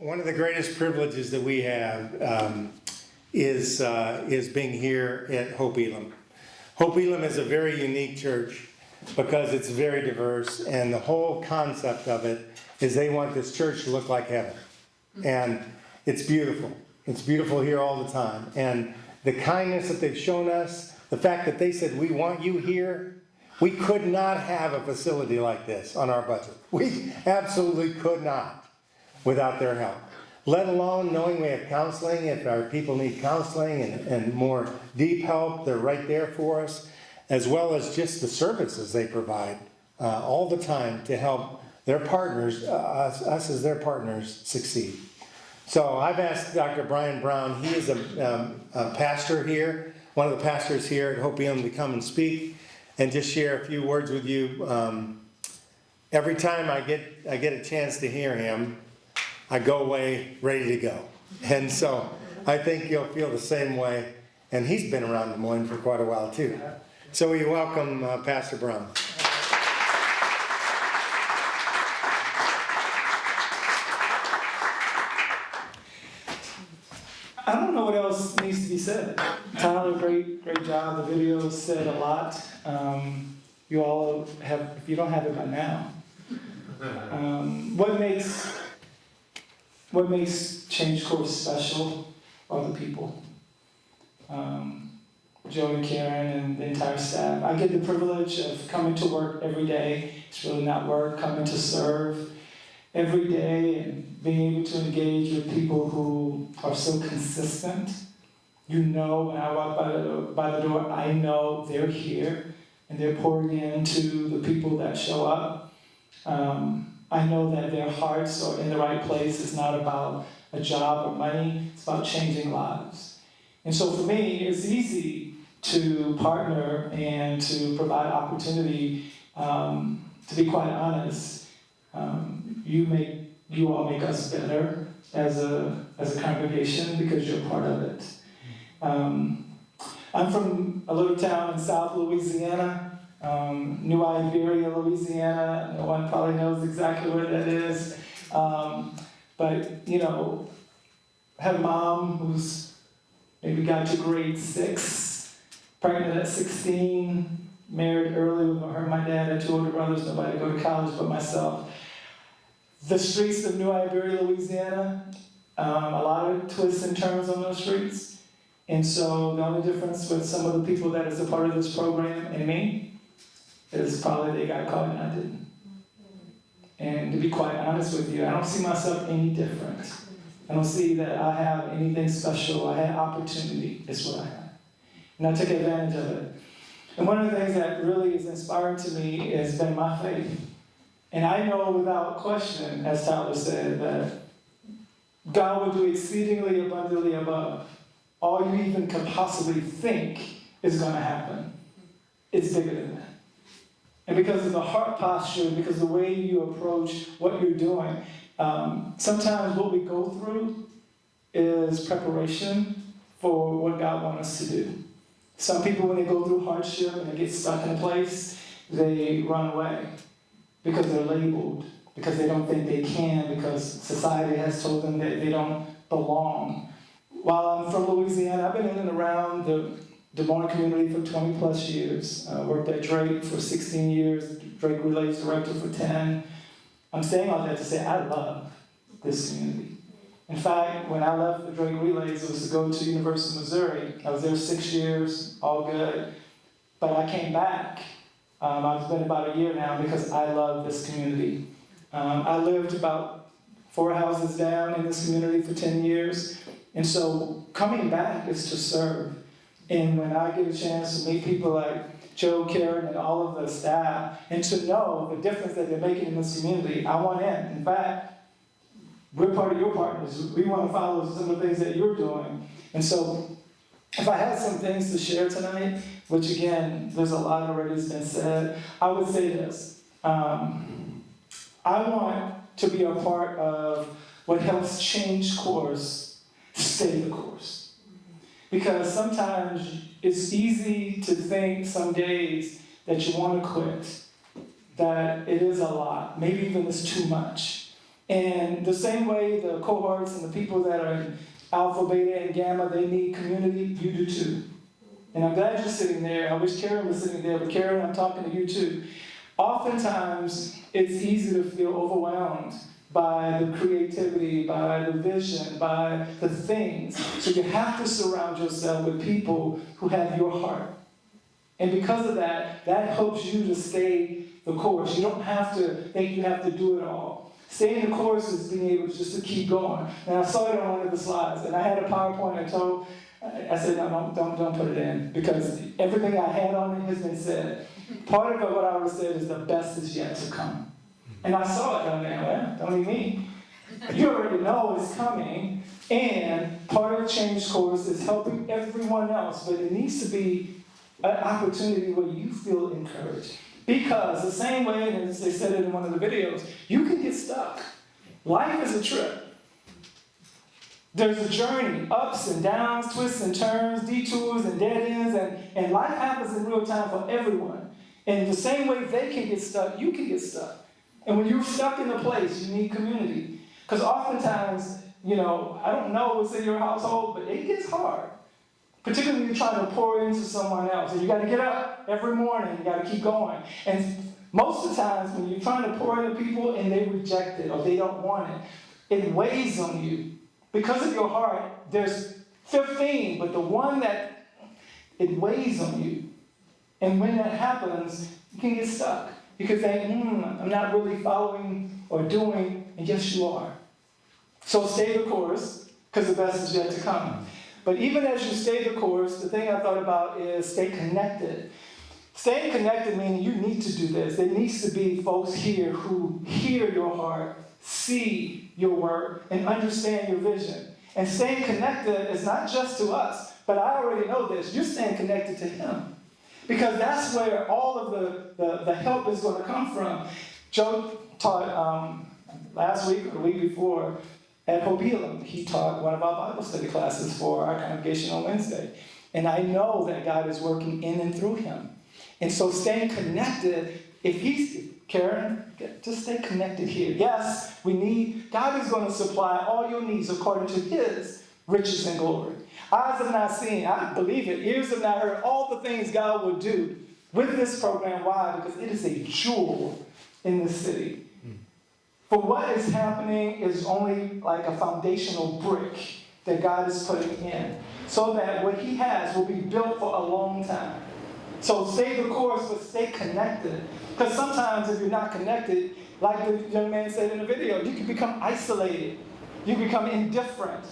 One of the greatest privileges that we have is being here at Hope Elim. Hope Elim is a very unique church because it's very diverse, and the whole concept of it is they want this church to look like heaven. And it's beautiful. It's beautiful here all the time. And the kindness that they've shown us, the fact that they said, we want you here, we could not have a facility like this on our budget. We absolutely could not without their help. Let alone knowing we have counseling. If our people need counseling and more deep help, they're right there for us, as well as just the services they provide all the time to help their partners, us as their partners, succeed. So I've asked Dr. Brian Brown, he is a pastor here, one of the pastors here at Hope Elim, to come and speak and just share a few words with you. Every time I get a chance to hear him, I go away ready to go. And so I think you'll feel the same way. And he's been around Des Moines for quite a while too. So we welcome Pastor Brown. I don't know what else needs to be said. Tyler, great job. The video said a lot. You all have, if you don't have it by now. What makes Change Course special are the people. Joe and Karen and the entire staff. I get the privilege of coming to work every day. It's really not work, coming to serve every day and being able to engage with people who are so consistent. You know, when I walk by the door, I know they're here and they're pouring into the people that show up. I know that their hearts are in the right place. It's not about a job or money. It's about changing lives. And so for me, it's easy to partner and to provide opportunity. To be quite honest, you all make us better as a congregation because you're part of it. I'm from a little town in South Louisiana. New Iberia, Louisiana. No one probably knows exactly where that is. But, you know, I had a mom who's maybe got to grade 6, pregnant at 16, married early with her and my dad. Had 2 older brothers, nobody to go to college but myself. The streets of New Iberia, Louisiana, a lot of twists and turns on those streets. And so the only difference with some of the people that is a part of this program and me is probably they got caught and I didn't. And to be quite honest with you, I don't see myself any different. I don't see that I have anything special. I had opportunity, is what I had. And I took advantage of it. And one of the things that really is inspiring to me has been my faith. And I know without question, as Tyler said, that God will do exceedingly abundantly above all you even could possibly think is going to happen. It's bigger than that. And because of the heart posture, because of the way you approach what you're doing, sometimes what we go through is preparation for what God wants us to do. Some people, when they go through hardship and they get stuck in a place, they run away because they're labeled, because they don't think they can, because society has told them that they don't belong. While I'm from Louisiana, I've been in and around the Des Moines community for 20 plus years. I worked at Drake for 16 years, Drake Relays Director for 10. I'm saying all that to say I love this community. In fact, when I left the Drake Relays, it was to go to University of Missouri. I was there 6 years, all good. But I came back. I've been about a year now because I love this community. I lived about 4 houses down in this community for 10 years. And so coming back is to serve. And when I get a chance to meet people like Joe, Karen, and all of the staff, and to know the difference that they're making in this community, I want in. In fact, we're part of your partners. We want to follow some of the things that you're doing. And so if I had some things to share tonight, which again, there's a lot already that's been said, I would say this. I want to be a part of what helps change course, stay the course. Because sometimes it's easy to think some days that you want to quit, that it is a lot, maybe even it's too much. And the same way the cohorts and the people that are in Alpha, Beta, and Gamma, they need community, you do too. And I'm glad you're sitting there. I wish Karen was sitting there, but Karen, I'm talking to you too. Oftentimes, it's easy to feel overwhelmed by the creativity, by the vision, by the things. So you have to surround yourself with people who have your heart. And because of that, that helps you to stay the course. You don't have to think you have to do it all. Staying the course is being able just to keep going. And I saw it on one of the slides, and I had a PowerPoint. I said, no, don't put it in, because everything I had on it has been said. Part of what I would have said is the best is yet to come. And I saw it down there. Well, don't need me. You already know it's coming. And part of the change course is helping everyone else, but it needs to be an opportunity where you feel encouraged. Because the same way, and as they said it in one of the videos, you can get stuck. Life is a trip. There's a journey, ups and downs, twists and turns, detours and dead ends, and life happens in real time for everyone. And the same way they can get stuck, you can get stuck. And when you're stuck in a place, you need community. Because oftentimes, I don't know what's in your household, but it gets hard. Particularly when you're trying to pour into someone else. And you got to get up every morning, you got to keep going. And most of the times when you're trying to pour into people and they reject it or they don't want it, it weighs on you. Because of your heart, there's 15, but the one that it weighs on you. And when that happens, you can get stuck. You can think, I'm not really following or doing, and yes, you are. So stay the course, because the best is yet to come. But even as you stay the course, the thing I thought about is stay connected. Staying connected meaning you need to do this. There needs to be folks here who hear your heart, see your work, and understand your vision. And staying connected is not just to us, but I already know this. You're staying connected to Him. Because that's where all of the help is going to come from. Joe taught last week or the week before at Hope Elim. He taught one of our Bible study classes for our congregation on Wednesday. And I know that God is working in and through him. And so staying connected, Karen, just stay connected here. Yes, God is going to supply all your needs according to His riches and glory. Eyes have not seen, I believe it, ears have not heard all the things God will do with this program. Why? Because it is a jewel in the city. For what is happening is only like a foundational brick that God is putting in, so that what He has will be built for a long time. So stay the course, but stay connected. Because sometimes if you're not connected, like the young man said in the video, you can become isolated. You become indifferent.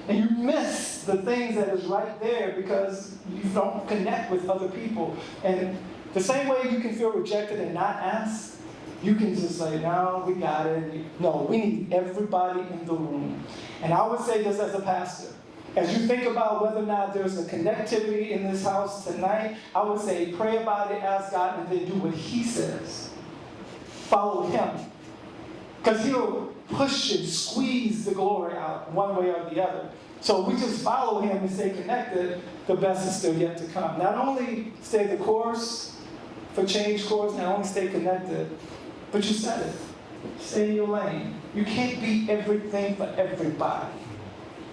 And you miss the things that is right there because you don't connect with other people. And the same way you can feel rejected and not ask, you can just say, no, we got it. No, we need everybody in the room. And I would say this as a pastor. As you think about whether or not there's a connectivity in this house tonight, I would say pray about it, ask God, and then do what He says. Follow Him. Because He'll push and squeeze the glory out one way or the other. So if we just follow Him and stay connected, the best is still yet to come. Not only stay the course for change course, not only stay connected, but you said it. Stay in your lane. You can't be everything for everybody.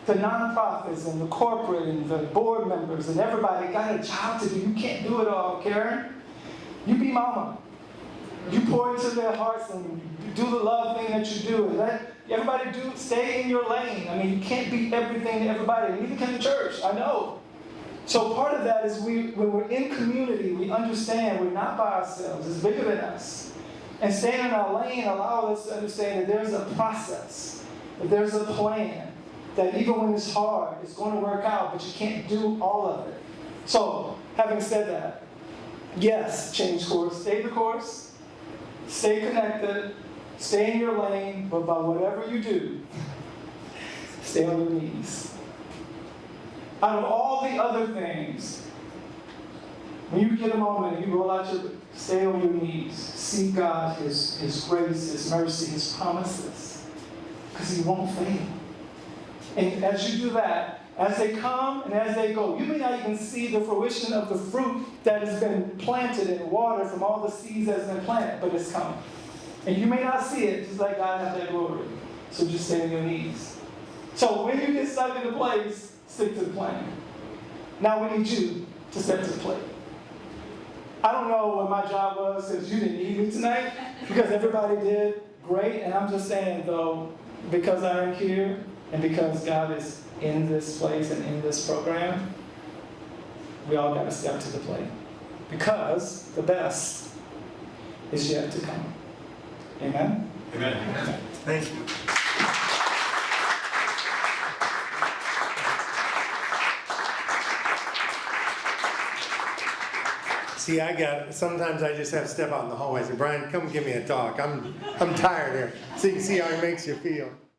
The nonprofits and the corporate and the board members and everybody got a job to do. You can't do it all, Karen. You be mama. You pour into their hearts and do the love thing that you do. And let everybody stay in your lane. I mean, you can't be everything to everybody. Neither can the church, I know. So part of that is when we're in community, we understand we're not by ourselves. It's bigger than us. And staying in our lane allows us to understand that there's a process, that there's a plan, that even when it's hard, it's going to work out, but you can't do all of it. So, having said that, yes, change course, stay the course, stay connected, stay in your lane, but by whatever you do, stay on your knees. Out of all the other things, when you get a moment, you roll out stay on your knees, seek God, His grace, His mercy, His promises, because He won't fail. And as you do that, as they come and as they go, you may not even see the fruition of the fruit that has been planted and watered from all the seeds that has been planted, but it's coming. And you may not see it, just like God has that glory. So just stay on your knees. So when you get stuck in a place, stick to the plan. Now we need you to step to the plate. I don't know what my job was because you didn't need me tonight, because everybody did great. And I'm just saying though, because I am here and because God is in this place and in this program, we all got to step to the plate. Because the best is yet to come. Amen? Amen. Thank you. See, sometimes I just have to step out in the hallway and say, Brian, come give me a talk. I'm tired here. So you can see how it makes you feel.